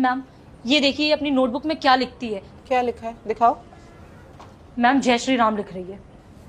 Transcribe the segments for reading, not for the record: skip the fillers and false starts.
Ma'am ये देखिए, ये अपनी नोटबुक में क्या लिखती है। क्या लिखा है, दिखाओ। मैम जय श्री राम लिख रही है।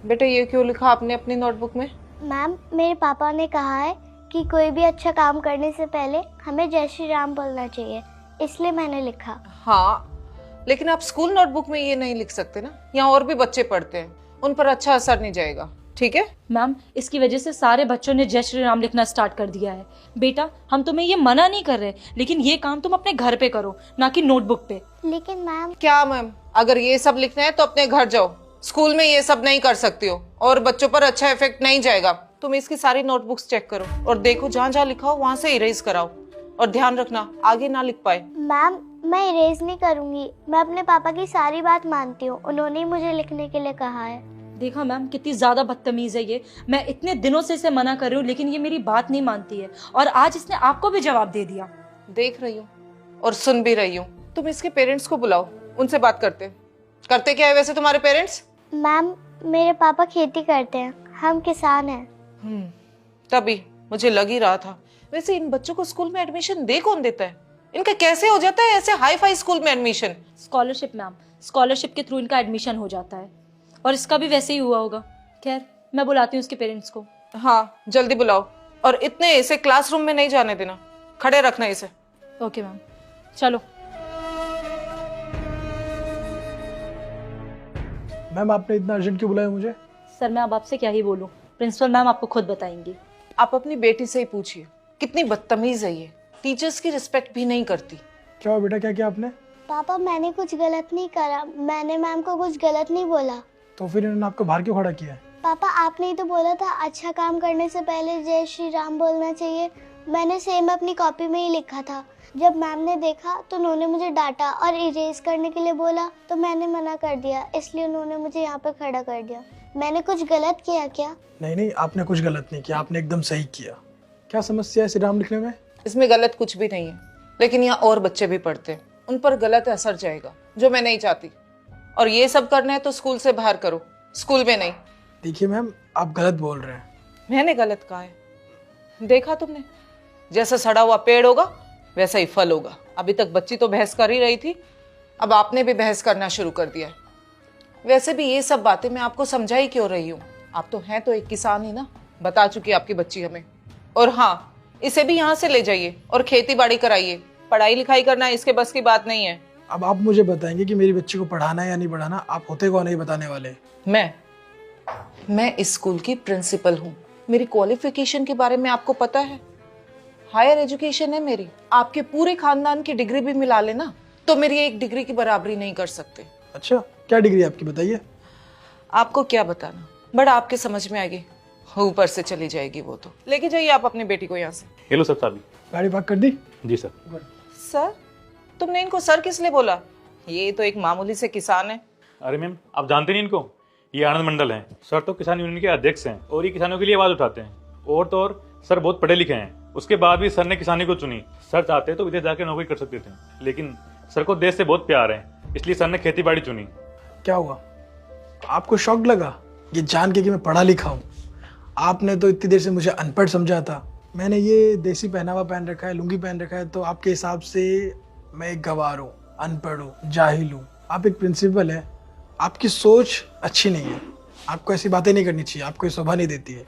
बेटा ये क्यों लिखा आपने अपनी नोटबुक में? मैम मेरे पापा ने कहा है कि कोई भी अच्छा काम करने से पहले हमें जय श्री राम बोलना चाहिए, इसलिए मैंने लिखा। हाँ, लेकिन आप स्कूल नोटबुक में ये नहीं लिख सकते ना, यहाँ और भी बच्चे पढ़ते हैं, उन पर अच्छा असर नहीं जाएगा, ठीक है? मैम इसकी वजह से सारे बच्चों ने जय श्री राम लिखना स्टार्ट कर दिया है। बेटा हम तुम्हें ये मना नहीं कर रहे, लेकिन ये काम तुम अपने घर पे करो, ना कि नोटबुक पे। लेकिन मैम क्या मैम, अगर ये सब लिखना है तो अपने घर जाओ, स्कूल में ये सब नहीं कर सकती हो और बच्चों पर अच्छा इफेक्ट नहीं जाएगा। तुम इसकी सारी नोटबुक्स चेक करो और देखो जहाँ जहाँ लिखा हो वहाँ से इरेज कराओ, और ध्यान रखना आगे ना लिख पाए। मैम मैं इरेज नहीं करूँगी, मैं अपने पापा की सारी बात मानती हूँ, उन्होंने ही मुझे लिखने के लिए कहा है। देखा मैम कितनी ज्यादा बदतमीज है ये। मैं इतने दिनों से इसे मना कर रही हूँ, लेकिन ये मेरी बात नहीं मानती है, और आज इसने आपको भी जवाब दे दिया। देख रही हूँ और सुन भी रही हूँ। तुम इसके पेरेंट्स को बुलाओ, उनसे बात करते क्या है वैसे तुम्हारे पेरेंट्स? मैम मेरे पापा खेती करते हैं, हम किसान हैं। तभी मुझे लग ही रहा था। वैसे इन बच्चों को स्कूल में एडमिशन दे कौन देता है? इनका कैसे हो जाता है ऐसे हाई फाई स्कूल में एडमिशन? स्कॉलरशिप मैम, स्कॉलरशिप के थ्रू इनका एडमिशन हो जाता है, और इसका भी वैसे ही हुआ होगा। खैर मैं बुलाती हूँ इसके पेरेंट्स को। हाँ जल्दी बुलाओ, और इतने इसे क्लासरूम में नहीं जाने देना, खड़े रखना इसे। ओके मैम, चलो। मैम आपने इतना अर्जेंट क्यों बुलाया मुझे? सर मैं अब आपसे क्या ही बोलूँ, प्रिंसिपल मैम आपको खुद बताएंगी। आप अपनी बेटी से ही पूछिए, कितनी बदतमीज है ये, टीचर्स की रिस्पेक्ट भी नहीं करती। क्या हुआ बेटा, क्या किया आपने? पापा मैंने कुछ गलत नहीं करा, मैंने मैम को कुछ गलत नहीं बोला। तो फिर इन्होंने आपको बाहर क्यों खड़ा किया है? पापा आपने ही तो बोला था अच्छा काम करने से पहले जय श्री राम बोलना चाहिए, मैंने सेम अपनी कॉपी में ही लिखा था। जब मैम ने देखा तो उन्होंने मुझे डांटा और इरेज करने के लिए बोला, तो मैंने मना कर दिया, इसलिए उन्होंने मुझे यहाँ पे खड़ा कर दिया। मैंने कुछ गलत किया क्या? नहीं, आपने कुछ गलत नहीं किया, आपने एकदम सही किया। क्या समस्या है श्री राम लिखने में? इसमें गलत कुछ भी नहीं है, लेकिन यहाँ और बच्चे भी पढ़ते हैं, उन पर गलत असर जाएगा, जो मैं नहीं चाहती। और ये सब करना है तो स्कूल से बाहर करो, स्कूल में नहीं। देखिए मैम आप गलत बोल रहे हैं। मैंने गलत कहा है? देखा तुमने, जैसा सड़ा हुआ पेड़ होगा वैसा ही फल होगा। अभी तक बच्ची तो बहस कर ही रही थी, अब आपने भी बहस करना शुरू कर दिया है। वैसे भी ये सब बातें मैं आपको समझा ही क्यों रही हूँ, आप तो हैं तो एक किसान ही ना, बता चुकी आपकी बच्ची हमें। और हाँ, इसे भी यहाँ से ले जाइए और खेती बाड़ी कराइए, पढ़ाई लिखाई करना इसके बस की बात नहीं है। अब आप मुझे बताएंगे कि मेरी बच्ची को पढ़ाना है या नहीं पढ़ाना? आप होते कौन नहीं बताने वाले? मैं इस स्कूल की प्रिंसिपल हूँ, मेरी क्वालिफिकेशन के बारे में आपको पता है, हायर एजुकेशन है मेरी। आपके पूरे खानदान की डिग्री भी मिला लेना तो मेरी एक डिग्री की बराबरी नहीं कर सकते। अच्छा क्या डिग्री आपकी बताइए? आपको क्या बताना, बड़ा आपके समझ में आएगी, ऊपर से चली जाएगी वो तो। लेके जाइए आप अपनी बेटी को यहाँ से। हेलो सर, चाबी। गाड़ी पार्क कर दी? जी सर। सर? तुमने इनको सर किस लिए बोला? ये तो एक मामूली से किसान है। अरे मैम आप जानते नहीं इनको, ये आनंद मंडल हैं। सर तो किसान यूनियन के अध्यक्ष हैं और ये किसानों के लिए आवाज उठाते हैं। और तो और सर बहुत पढ़े लिखे हैं, उसके बाद भी सर ने किसानी को चुनी। सर चाहते तो विदेश जाकर नौकरी कर सकते थे, लेकिन सर को देश से बहुत प्यार है, इसलिए सर ने खेती बाड़ी चुनी। क्या हुआ, आपको शौक लगा ये जान के कि मैं पढ़ा लिखा हूँ? आपने तो इतनी देर से मुझे अनपढ़ समझा था। मैंने ये देसी पहनावा पहन रखा है, लुंगी पहन रखा है, तो आपके हिसाब से मैं एक गवार हूँ, अनपढ़ हूँ, जाहिल हूँ। आप एक प्रिंसिपल है, आपकी सोच अच्छी नहीं है, आपको ऐसी बातें नहीं करनी चाहिए, आपको ये शोभा नहीं देती है।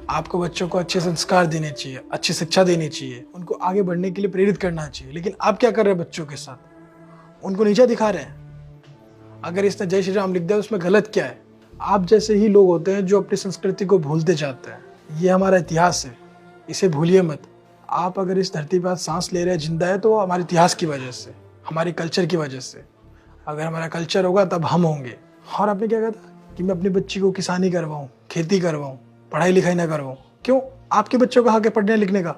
आपको बच्चों को अच्छे संस्कार देने चाहिए, अच्छी शिक्षा देनी चाहिए, उनको आगे बढ़ने के लिए प्रेरित करना चाहिए। लेकिन आप क्या कर रहे हैं बच्चों के साथ? उनको नीचा दिखा रहे हैं। अगर इसने जय श्री राम लिख दिया उसमें गलत क्या है? आप जैसे ही लोग होते हैं जो अपनी संस्कृति को भूलते जाते हैं। ये हमारा इतिहास है, इसे भूलिए मत। आप अगर इस धरती पर सांस ले रहे हैं, जिंदा है, तो हमारे इतिहास की वजह से, हमारे कल्चर की वजह से। अगर हमारा कल्चर होगा तब हम होंगे। और आपने क्या कहा था कि मैं अपनी बच्ची को किसानी करवाऊँ, खेती करवाऊँ, पढ़ाई लिखाई ना करवाऊँ? क्यों? आपके बच्चों का हक है पढ़ने लिखने का,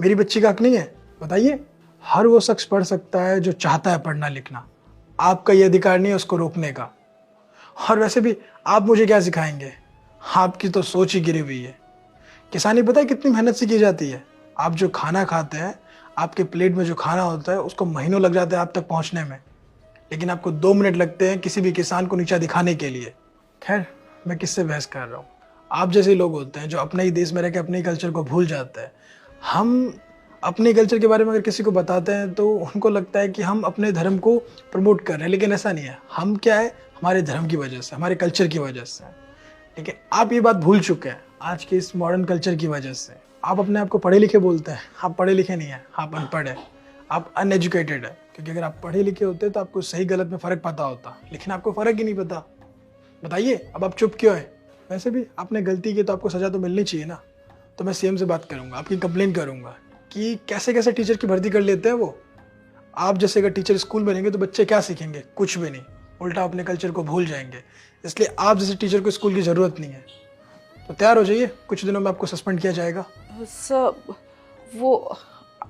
मेरी बच्ची का हक नहीं है? बताइए। हर वो शख्स पढ़ सकता है जो चाहता है पढ़ना लिखना, आपका ये अधिकार नहीं है उसको रोकने का। और वैसे भी आप मुझे क्या सिखाएंगे, आपकी तो सोच ही गिरी हुई है। किसानी पता है कितनी मेहनत से की जाती है? आप जो खाना खाते हैं, आपके प्लेट में जो खाना होता है उसको महीनों लग जाते हैं आप तक पहुंचने में, लेकिन आपको 2 मिनट लगते हैं किसी भी किसान को नीचा दिखाने के लिए। खैर मैं किससे बहस कर रहा हूँ? आप जैसे लोग होते हैं जो अपने ही देश में रह के अपने ही कल्चर को भूल जाते हैं। हम अपने कल्चर के बारे में अगर किसी को बताते हैं तो उनको लगता है कि हम अपने धर्म को प्रमोट कर रहे हैं, लेकिन ऐसा नहीं है। हम क्या है, हमारे धर्म की वजह से, हमारे कल्चर की वजह से। लेकिन आप ये बात भूल चुके हैं आज के इस मॉडर्न कल्चर की वजह से। आप अपने आप को पढ़े लिखे बोलते हैं, आप पढ़े लिखे नहीं हैं, आप अनपढ़ हैं, आप अनएजुकेटेड है। क्योंकि अगर आप पढ़े लिखे होते तो आपको सही गलत में फ़र्क पता होता, लेकिन आपको फ़र्क ही नहीं पता। बताइए अब आप चुप क्यों हैं? वैसे भी आपने गलती की तो आपको सज़ा तो मिलनी चाहिए ना। तो मैं सीएम से बात करूंगा, आपकी कंप्लेन करूंगा कि कैसे कैसे टीचर की भर्ती कर लेते हैं वो। आप जैसे अगर टीचर स्कूल में रहेंगे तो बच्चे क्या सीखेंगे? कुछ भी नहीं, उल्टा अपने कल्चर को भूल जाएंगे। इसलिए आप जैसे टीचर को स्कूल की ज़रूरत नहीं है। तो तैयार हो जाइए, कुछ दिनों में आपको सस्पेंड किया जाएगा। सर वो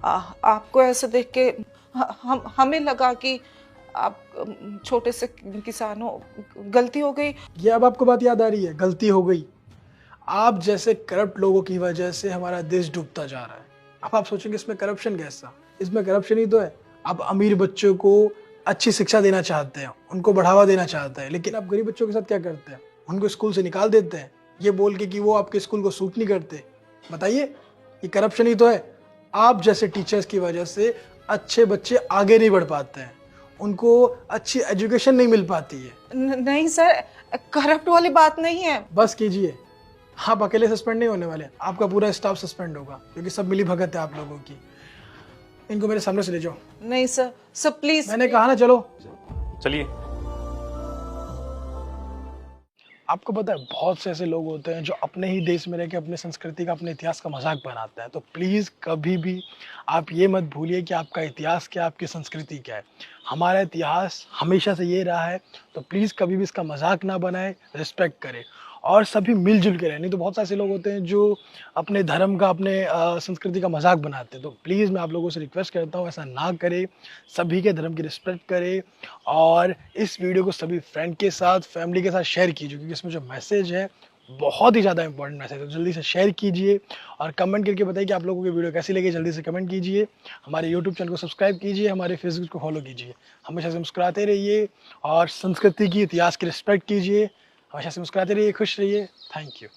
आपको ऐसे देख के हमें लगा कि आप छोटे से किसानों गलती हो गई। ये अब आपको बात याद आ रही है, गलती हो गई। आप जैसे करप्ट लोगों की वजह से हमारा देश डूबता जा रहा है। अब आप सोचेंगे इसमें करप्शन कैसा? इसमें करप्शन ही तो है। आप अमीर बच्चों को अच्छी शिक्षा देना चाहते हैं, उनको बढ़ावा देना चाहते हैं, लेकिन आप गरीब बच्चों के साथ क्या करते हैं? उनको स्कूल से निकाल देते हैं, ये बोल के कि वो आपके स्कूल को सूट नहीं करते। बताइए, ये करप्शन ही तो है। आप जैसे टीचर्स की वजह से अच्छे बच्चे आगे नहीं बढ़ पाते हैं, उनको अच्छी एजुकेशन नहीं मिल पाती है। नहीं सर, करप्ट वाली बात नहीं है। बस कीजिए, आप अकेले सस्पेंड नहीं होने वाले, आपका पूरा स्टाफ सस्पेंड होगा, क्योंकि सब मिली भगत है आप लोगों की। इनको मेरे सामने से ले जाओ। नहीं सर, सर प्लीज। मैंने कहा ना, चलो। चलिए। आपको पता है बहुत से ऐसे लोग होते हैं जो अपने ही देश में रह के अपने संस्कृति का, अपने इतिहास का मजाक बनाते हैं। तो प्लीज़ कभी भी आप ये मत भूलिए कि आपका इतिहास क्या, आपकी संस्कृति क्या है। हमारा इतिहास हमेशा से ये रहा है, तो प्लीज़ कभी भी इसका मजाक ना बनाएं, रिस्पेक्ट करें और सभी मिलजुल के रहें। नहीं तो बहुत से ऐसे लोग होते हैं जो अपने धर्म का, अपने संस्कृति का मजाक बनाते हैं। तो प्लीज़ मैं आप लोगों से रिक्वेस्ट करता हूँ, ऐसा ना करें, सभी के धर्म की रिस्पेक्ट करें और इस वीडियो को सभी फ्रेंड के साथ, फैमिली के साथ शेयर कीजिए, क्योंकि इसमें जो मैसेज है बहुत ही ज़्यादा इंपॉर्टेंट मैसेज है। तो जल्दी से शेयर कीजिए और कमेंट करके बताइए कि आप लोगों की वीडियो कैसी लगी। जल्दी से कमेंट कीजिए, हमारे यूट्यूब चैनल को सब्सक्राइब कीजिए, हमारे फेसबुक को फॉलो कीजिए। हमेशा से मुस्कुराते रहिए और संस्कृति की, इतिहास की रिस्पेक्ट कीजिए। हमेशा से मुस्कुराते रहिए, खुश रहिए। Thank you.